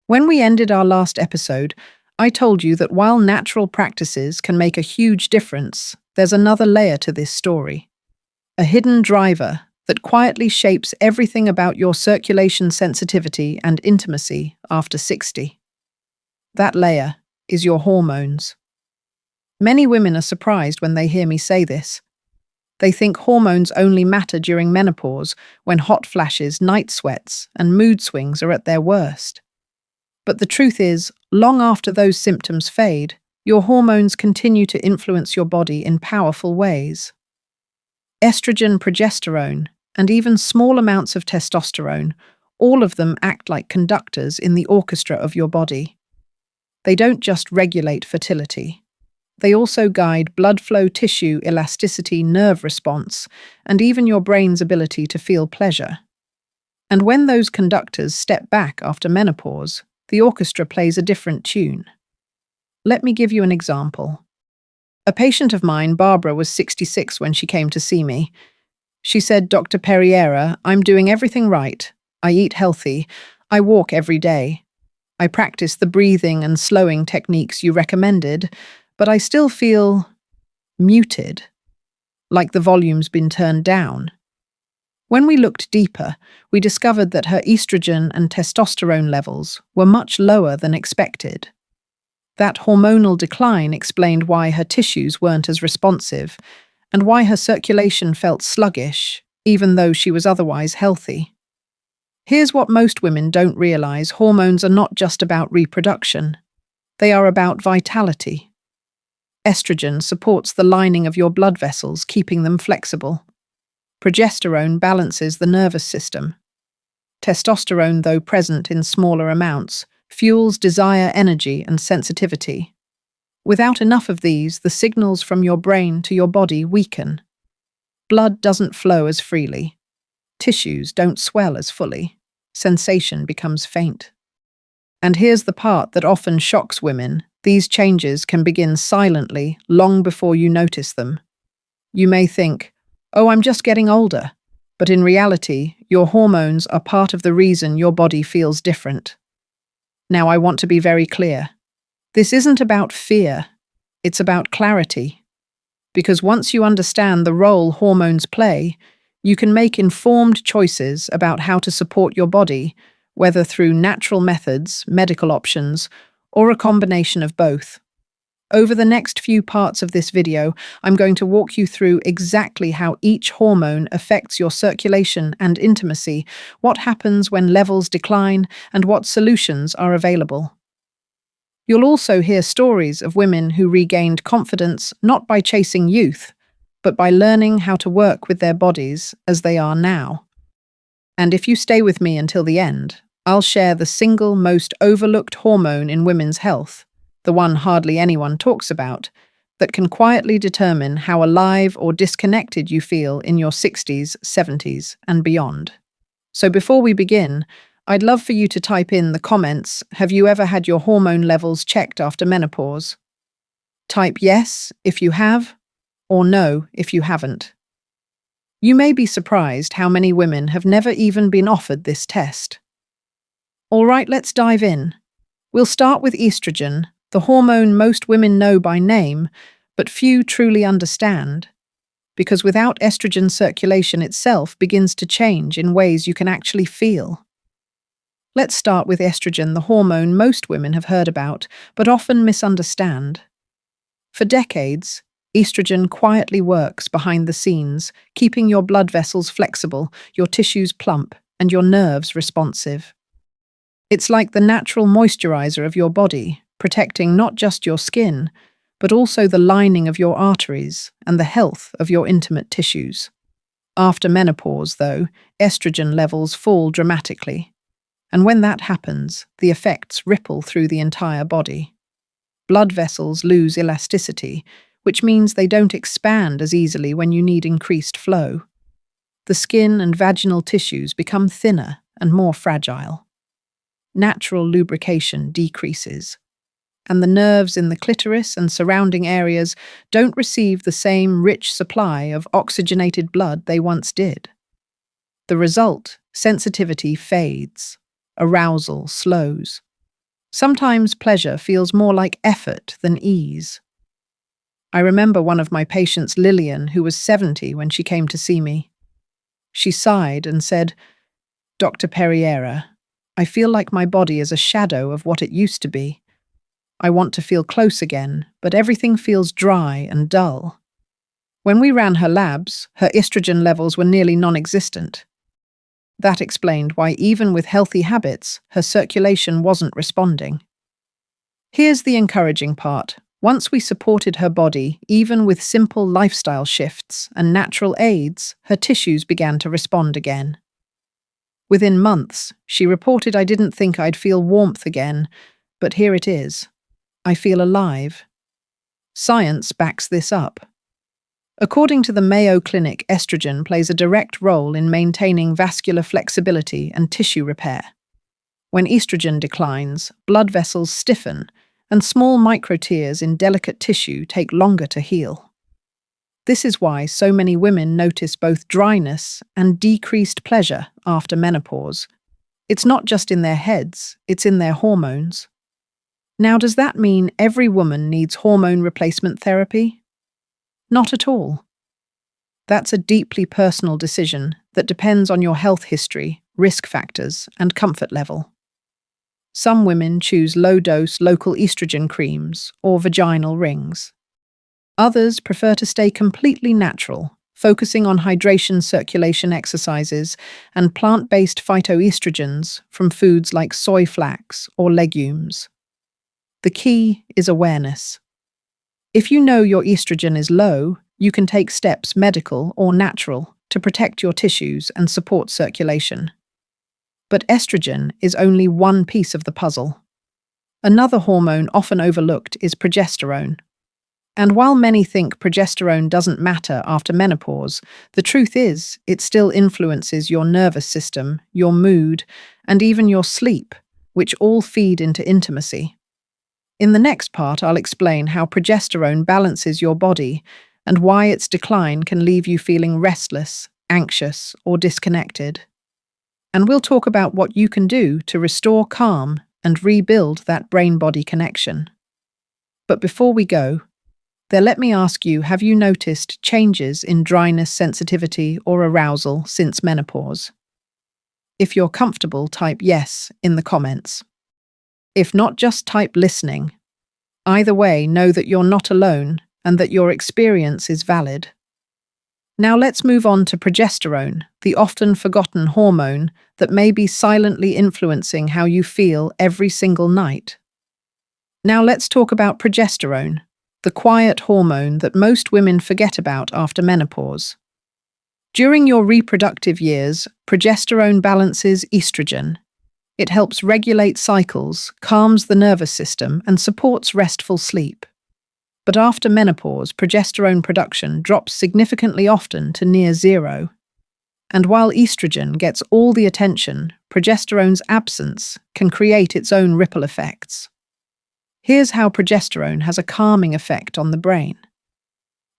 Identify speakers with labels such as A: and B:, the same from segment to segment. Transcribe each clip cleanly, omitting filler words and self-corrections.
A: When we ended our last episode, I told you that while natural practices can make a huge difference, there's another layer to this story. A hidden driver that quietly shapes everything about your circulation sensitivity and intimacy after 60. That layer is your hormones. Many women are surprised when they hear me say this. They think hormones only matter during menopause, when hot flashes, night sweats, and mood swings are at their worst. But the truth is, long after those symptoms fade, your hormones continue to influence your body in powerful ways. Estrogen, progesterone, and even small amounts of testosterone, all of them act like conductors in the orchestra of your body. They don't just regulate fertility. They also guide blood flow, tissue elasticity, nerve response, and even your brain's ability to feel pleasure. And when those conductors step back after menopause, the orchestra plays a different tune. Let me give you an example. A patient of mine, Barbara, was 66 when she came to see me. She said, "Dr. Perriera, I'm doing everything right. I eat healthy. I walk every day. I practice the breathing and slowing techniques you recommended, but I still feel muted, like the volume's been turned down." When we looked deeper, we discovered that her estrogen and testosterone levels were much lower than expected. That hormonal decline explained why her tissues weren't as responsive and why her circulation felt sluggish, even though she was otherwise healthy. Here's what most women don't realize: hormones are not just about reproduction. They are about vitality. Estrogen supports the lining of your blood vessels, keeping them flexible. Progesterone balances the nervous system. Testosterone, though present in smaller amounts, fuels desire, energy, and sensitivity. Without enough of these, the signals from your brain to your body weaken. Blood doesn't flow as freely. Tissues don't swell as fully. Sensation becomes faint. And here's the part that often shocks women: these changes can begin silently, long before you notice them. You may think, "Oh, I'm just getting older." But in reality, your hormones are part of the reason your body feels different. Now, I want to be very clear. This isn't about fear. It's about clarity. Because once you understand the role hormones play, you can make informed choices about how to support your body, whether through natural methods, medical options, or a combination of both. Over the next few parts of this video, I'm going to walk you through exactly how each hormone affects your circulation and intimacy, what happens when levels decline, and what solutions are available. You'll also hear stories of women who regained confidence not by chasing youth, but by learning how to work with their bodies as they are now. And if you stay with me until the end, I'll share the single most overlooked hormone in women's health, the one hardly anyone talks about, that can quietly determine how alive or disconnected you feel in your 60s, 70s, and beyond. So before we begin, I'd love for you to type in the comments: have you ever had your hormone levels checked after menopause? Type yes if you have, or no if you haven't. You may be surprised how many women have never even been offered this test. All right, let's dive in. We'll start with estrogen, the hormone most women know by name, but few truly understand. Because without estrogen, circulation itself begins to change in ways you can actually feel. Let's start with estrogen, the hormone most women have heard about, but often misunderstand. For decades, estrogen quietly works behind the scenes, keeping your blood vessels flexible, your tissues plump, and your nerves responsive. It's like the natural moisturizer of your body, protecting not just your skin, but also the lining of your arteries and the health of your intimate tissues. After menopause, though, estrogen levels fall dramatically. And when that happens, the effects ripple through the entire body. Blood vessels lose elasticity, which means they don't expand as easily when you need increased flow. The skin and vaginal tissues become thinner and more fragile. Natural lubrication decreases, and the nerves in the clitoris and surrounding areas don't receive the same rich supply of oxygenated blood they once did. The result: sensitivity fades, arousal slows, Sometimes pleasure feels more like effort than ease. I remember one of my patients, Lillian, who was 70 when she came to see me. She sighed and said, "Dr. Perriera, I feel like my body is a shadow of what it used to be. I want to feel close again, but everything feels dry and dull." When we ran her labs, her estrogen levels were nearly non-existent. That explained why even with healthy habits, her circulation wasn't responding. Here's the encouraging part. Once we supported her body, even with simple lifestyle shifts and natural aids, her tissues began to respond again. Within months, she reported, "I didn't think I'd feel warmth again, but here it is. I feel alive." Science backs this up. According to the Mayo Clinic, estrogen plays a direct role in maintaining vascular flexibility and tissue repair. When estrogen declines, blood vessels stiffen, and small microtears in delicate tissue take longer to heal. This is why so many women notice both dryness and decreased pleasure after menopause. It's not just in their heads, it's in their hormones. Now, does that mean every woman needs hormone replacement therapy? Not at all. That's a deeply personal decision that depends on your health history, risk factors, and comfort level. Some women choose low-dose local estrogen creams or vaginal rings. Others prefer to stay completely natural, focusing on hydration, circulation exercises, and plant-based phytoestrogens from foods like soy flax or legumes. The key is awareness. If you know your estrogen is low, you can take steps, medical or natural, to protect your tissues and support circulation. But estrogen is only one piece of the puzzle. Another hormone often overlooked is progesterone. And while many think progesterone doesn't matter after menopause, the truth is it still influences your nervous system, your mood, and even your sleep, which all feed into intimacy. In the next part, I'll explain how progesterone balances your body and why its decline can leave you feeling restless, anxious, or disconnected. And we'll talk about what you can do to restore calm and rebuild that brain-body connection. But before we go, let me ask you, have you noticed changes in dryness, sensitivity, or arousal since menopause? If you're comfortable, type yes in the comments. If not, just type listening. Either way, know that you're not alone and that your experience is valid. Now let's move on to progesterone, the often forgotten hormone that may be silently influencing how you feel every single night. Now let's talk about progesterone, the quiet hormone that most women forget about after menopause. During your reproductive years, progesterone balances estrogen. It helps regulate cycles, calms the nervous system, and supports restful sleep. But after menopause, progesterone production drops significantly, often to near zero. And while estrogen gets all the attention, progesterone's absence can create its own ripple effects. Here's how progesterone has a calming effect on the brain.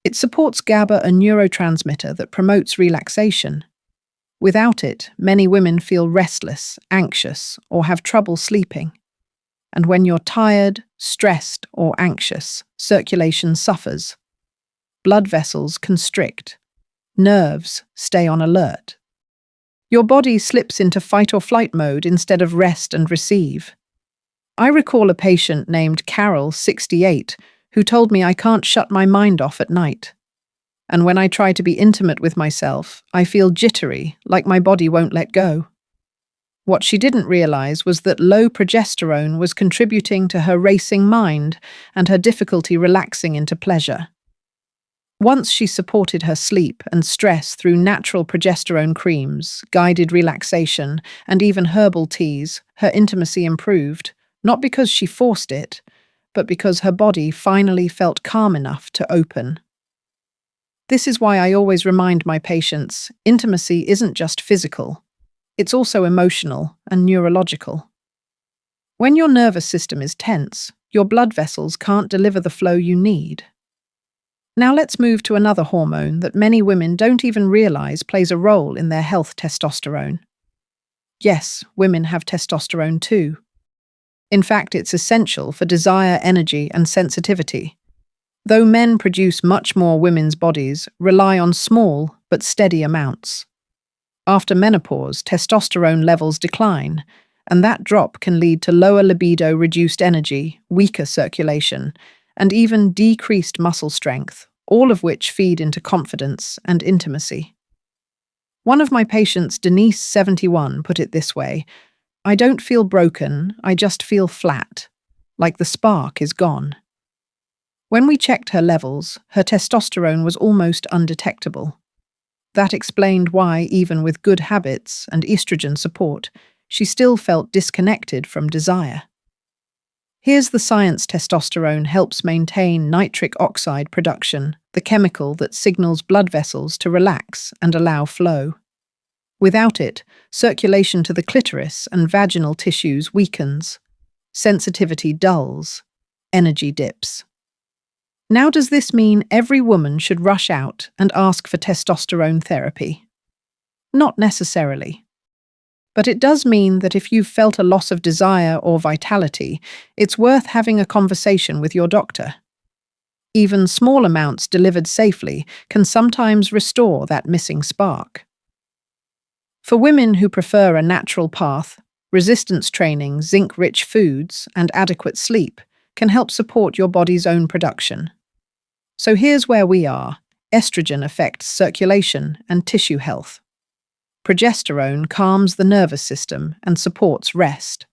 A: It supports GABA, a neurotransmitter that promotes relaxation. Without it, many women feel restless, anxious, or have trouble sleeping. And when you're tired, stressed, or anxious, circulation suffers. Blood vessels constrict. Nerves stay on alert. Your body slips into fight or flight mode instead of rest and receive. I recall a patient named Carol, 68, who told me, "I can't shut my mind off at night. And when I try to be intimate with myself, I feel jittery, like my body won't let go." What she didn't realize was that low progesterone was contributing to her racing mind and her difficulty relaxing into pleasure. Once she supported her sleep and stress through natural progesterone creams, guided relaxation, and even herbal teas, her intimacy improved, not because she forced it, but because her body finally felt calm enough to open. This is why I always remind my patients, intimacy isn't just physical. It's also emotional and neurological. When your nervous system is tense, your blood vessels can't deliver the flow you need. Now let's move to another hormone that many women don't even realize plays a role in their health: testosterone. Yes, women have testosterone too. In fact, it's essential for desire, energy, and sensitivity. Though men produce much more, women's bodies rely on small but steady amounts. After menopause, testosterone levels decline, and that drop can lead to lower libido, reduced energy, weaker circulation, and even decreased muscle strength, all of which feed into confidence and intimacy. One of my patients, Denise, 71, put it this way: "I don't feel broken, I just feel flat, like the spark is gone." When we checked her levels, her testosterone was almost undetectable. That explained why, even with good habits and estrogen support, she still felt disconnected from desire. Here's the science: testosterone helps maintain nitric oxide production, the chemical that signals blood vessels to relax and allow flow. Without it, circulation to the clitoris and vaginal tissues weakens, sensitivity dulls, energy dips. Now, does this mean every woman should rush out and ask for testosterone therapy? Not necessarily. But it does mean that if you've felt a loss of desire or vitality, it's worth having a conversation with your doctor. Even small amounts delivered safely can sometimes restore that missing spark. For women who prefer a natural path, resistance training, zinc-rich foods, and adequate sleep can help support your body's own production. So here's where we are. Estrogen affects circulation and tissue health. Progesterone calms the nervous system and supports rest.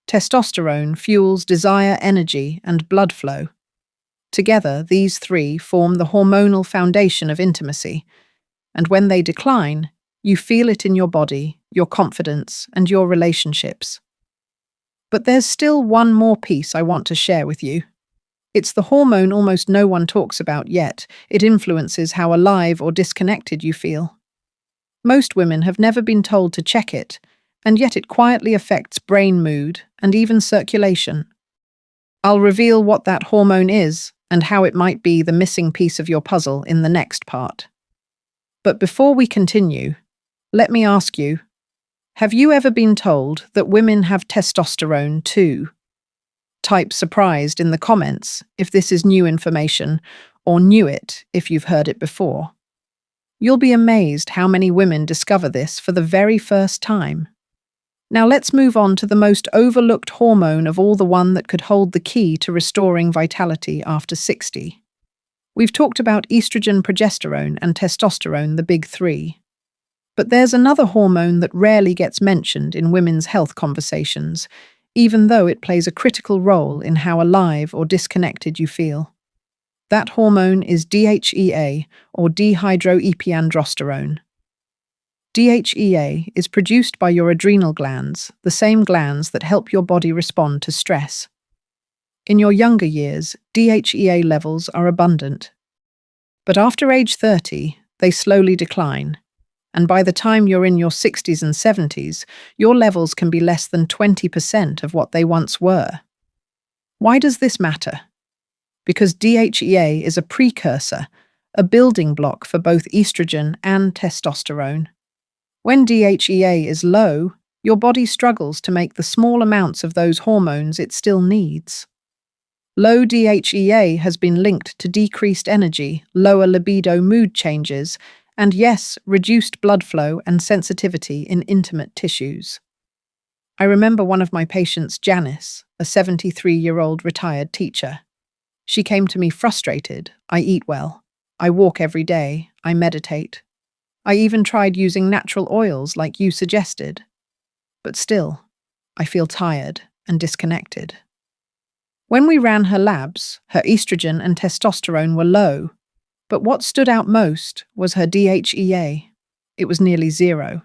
A: Testosterone fuels desire, energy, and blood flow. Together, these three form the hormonal foundation of intimacy, and when they decline, you feel it in your body, your confidence, and your relationships. But there's still one more piece I want to share with you. It's the hormone almost no one talks about yet. It influences how alive or disconnected you feel. Most women have never been told to check it, and yet it quietly affects brain mood and even circulation. I'll reveal what that hormone is and how it might be the missing piece of your puzzle in the next part. But before we continue, let me ask you, have you ever been told that women have testosterone too? Type surprised in the comments if this is new information, or knew it if you've heard it before. You'll be amazed how many women discover this for the very first time. Now let's move on to the most overlooked hormone of all, the one that could hold the key to restoring vitality after 60. We've talked about estrogen, progesterone, and testosterone, the big three. But there's another hormone that rarely gets mentioned in women's health conversations, even though it plays a critical role in how alive or disconnected you feel. That hormone is DHEA, or dehydroepiandrosterone. DHEA is produced by your adrenal glands, the same glands that help your body respond to stress. In your younger years, DHEA levels are abundant. But after age 30, they slowly decline. And by the time you're in your 60s and 70s, your levels can be less than 20% of what they once were. Why does this matter? Because DHEA is a precursor, a building block for both estrogen and testosterone. When DHEA is low, your body struggles to make the small amounts of those hormones it still needs. Low DHEA has been linked to decreased energy, lower libido, mood changes, and yes, reduced blood flow and sensitivity in intimate tissues. I remember one of my patients, Janice, a 73-year-old retired teacher. She came to me frustrated. "I eat well. I walk every day. I meditate. I even tried using natural oils like you suggested. But still, I feel tired and disconnected." When we ran her labs, her estrogen and testosterone were low, but what stood out most was her DHEA. It was nearly zero.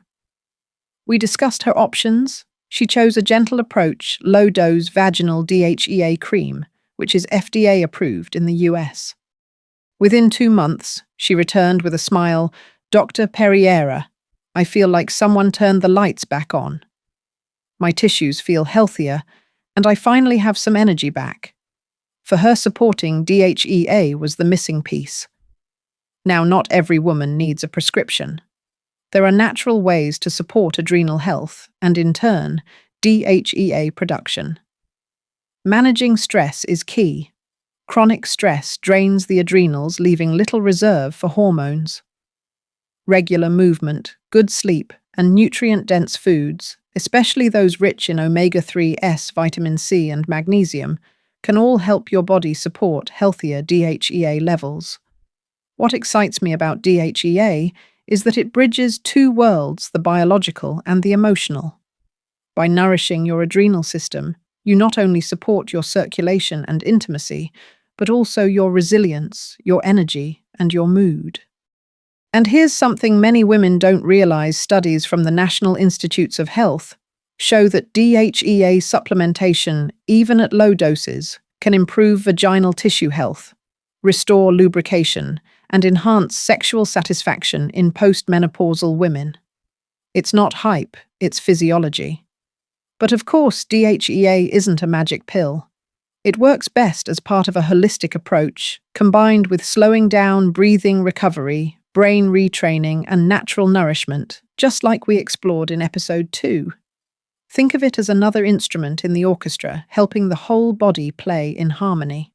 A: We discussed her options. She chose a gentle approach, low-dose vaginal DHEA cream, which is FDA approved in the US. Within 2 months, she returned with a smile. "Dr. Perriera, I feel like someone turned the lights back on. My tissues feel healthier, and I finally have some energy back." For her, supporting DHEA was the missing piece. Now, not every woman needs a prescription. There are natural ways to support adrenal health and, in turn, DHEA production. Managing stress is key. Chronic stress drains the adrenals, leaving little reserve for hormones. Regular movement, good sleep, and nutrient-dense foods, especially those rich in omega-3s, vitamin C, and magnesium, can all help your body support healthier DHEA levels. What excites me about DHEA is that it bridges two worlds, the biological and the emotional. By nourishing your adrenal system, you not only support your circulation and intimacy, but also your resilience, your energy, and your mood. And here's something many women don't realize: studies from the National Institutes of Health show that DHEA supplementation, even at low doses, can improve vaginal tissue health, restore lubrication, and enhance sexual satisfaction in postmenopausal women. It's not hype, it's physiology. But of course, DHEA isn't a magic pill. It works best as part of a holistic approach, combined with slowing down, breathing recovery, brain retraining, and natural nourishment, just like we explored in episode 2. Think of it as another instrument in the orchestra, helping the whole body play in harmony.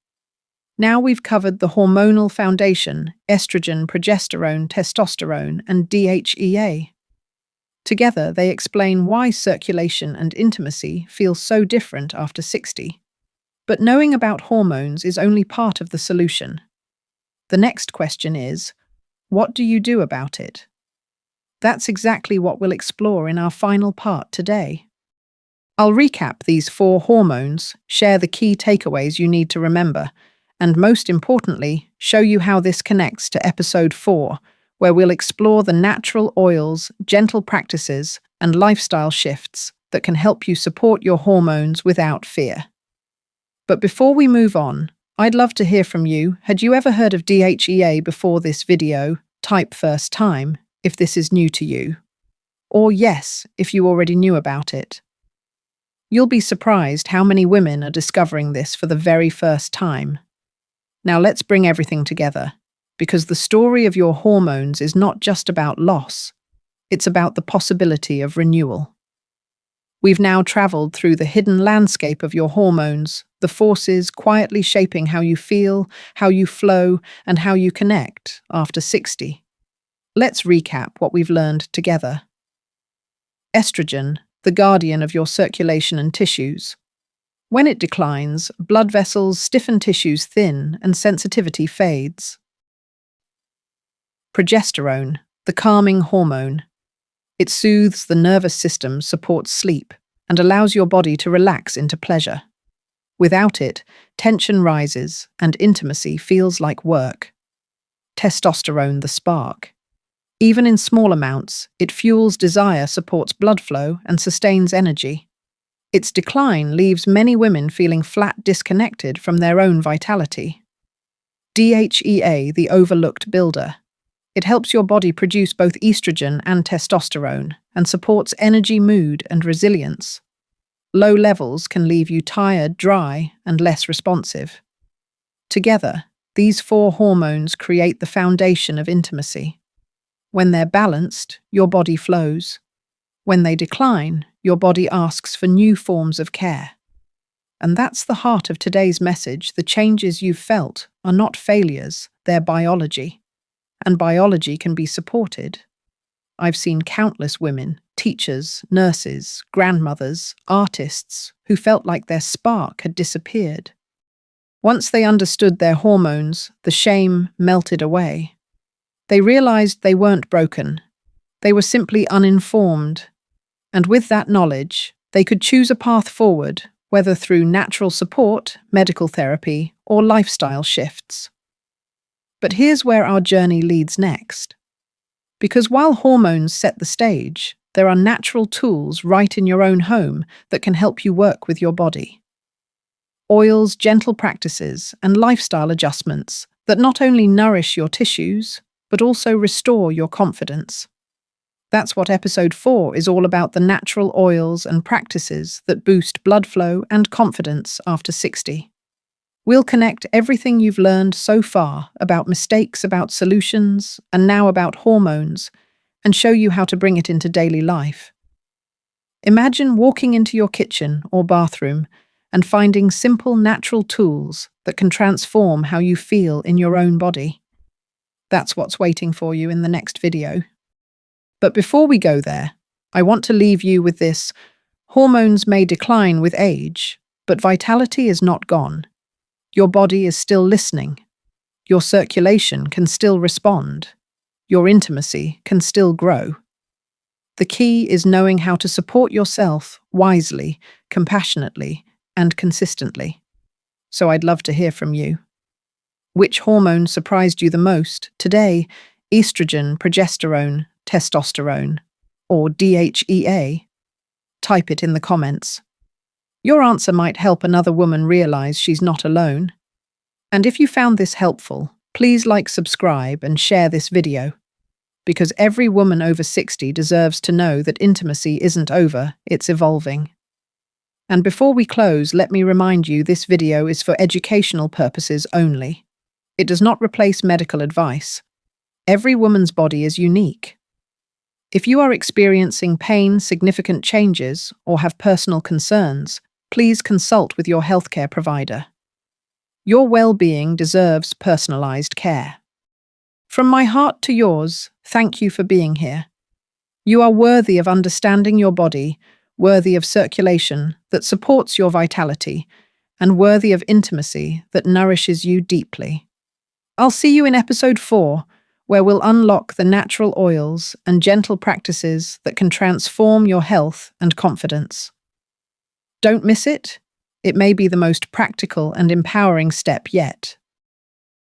A: Now we've covered the hormonal foundation: estrogen, progesterone, testosterone, and DHEA. Together, they explain why circulation and intimacy feel so different after 60. But knowing about hormones is only part of the solution. The next question is, what do you do about it? That's exactly what we'll explore in our final part today. I'll recap these 4 hormones, share the key takeaways you need to remember, and most importantly, show you how this connects to episode 4, where we'll explore the natural oils, gentle practices, and lifestyle shifts that can help you support your hormones without fear. But before we move on, I'd love to hear from you. Had you ever heard of DHEA before this video? Type first time if this is new to you, or yes if you already knew about it. You'll be surprised how many women are discovering this for the very first time. Now let's bring everything together, because the story of your hormones is not just about loss, it's about the possibility of renewal. We've now traveled through the hidden landscape of your hormones, the forces quietly shaping how you feel, how you flow, and how you connect after 60. Let's recap what we've learned together. Estrogen, the guardian of your circulation and tissues. When it declines, blood vessels stiffen, tissues thin, and sensitivity fades. Progesterone, the calming hormone. It soothes the nervous system, supports sleep, and allows your body to relax into pleasure. Without it, tension rises and intimacy feels like work. Testosterone, the spark. Even in small amounts, it fuels desire, supports blood flow, and sustains energy. Its decline leaves many women feeling flat, disconnected from their own vitality. DHEA, the overlooked builder. It helps your body produce both estrogen and testosterone, and supports energy, mood, and resilience. Low levels can leave you tired, dry, and less responsive. Together, these 4 hormones create the foundation of intimacy. When they're balanced, your body flows. When they decline, your body asks for new forms of care. And that's the heart of today's message. The changes you've felt are not failures, they're biology. And biology can be supported. I've seen countless women, teachers, nurses, grandmothers, artists, who felt like their spark had disappeared. Once they understood their hormones, the shame melted away. They realized they weren't broken. They were simply uninformed. And with that knowledge, they could choose a path forward, whether through natural support, medical therapy, or lifestyle shifts. But here's where our journey leads next. Because while hormones set the stage, there are natural tools right in your own home that can help you work with your body. Oils, gentle practices, and lifestyle adjustments that not only nourish your tissues, but also restore your confidence. That's what episode 4 is all about: the natural oils and practices that boost blood flow and confidence after 60. We'll connect everything you've learned so far about mistakes, about solutions, and now about hormones, and show you how to bring it into daily life. Imagine walking into your kitchen or bathroom and finding simple, natural tools that can transform how you feel in your own body. That's what's waiting for you in the next video. But before we go there, I want to leave you with this. Hormones may decline with age, but vitality is not gone. Your body is still listening. Your circulation can still respond. Your intimacy can still grow. The key is knowing how to support yourself wisely, compassionately, and consistently. So I'd love to hear from you. Which hormone surprised you the most today? Estrogen, progesterone, testosterone, or DHEA? Type it in the comments. Your answer might help another woman realize she's not alone. And if you found this helpful, please like, subscribe, and share this video. Because every woman over 60 deserves to know that intimacy isn't over, it's evolving. And before we close, let me remind you this video is for educational purposes only. It does not replace medical advice. Every woman's body is unique. If you are experiencing pain, significant changes, or have personal concerns, please consult with your healthcare provider. Your well-being deserves personalized care. From my heart to yours, thank you for being here. You are worthy of understanding your body, worthy of circulation that supports your vitality, and worthy of intimacy that nourishes you deeply. I'll see you in episode 4, where we'll unlock the natural oils and gentle practices that can transform your health and confidence. Don't miss it. It may be the most practical and empowering step yet.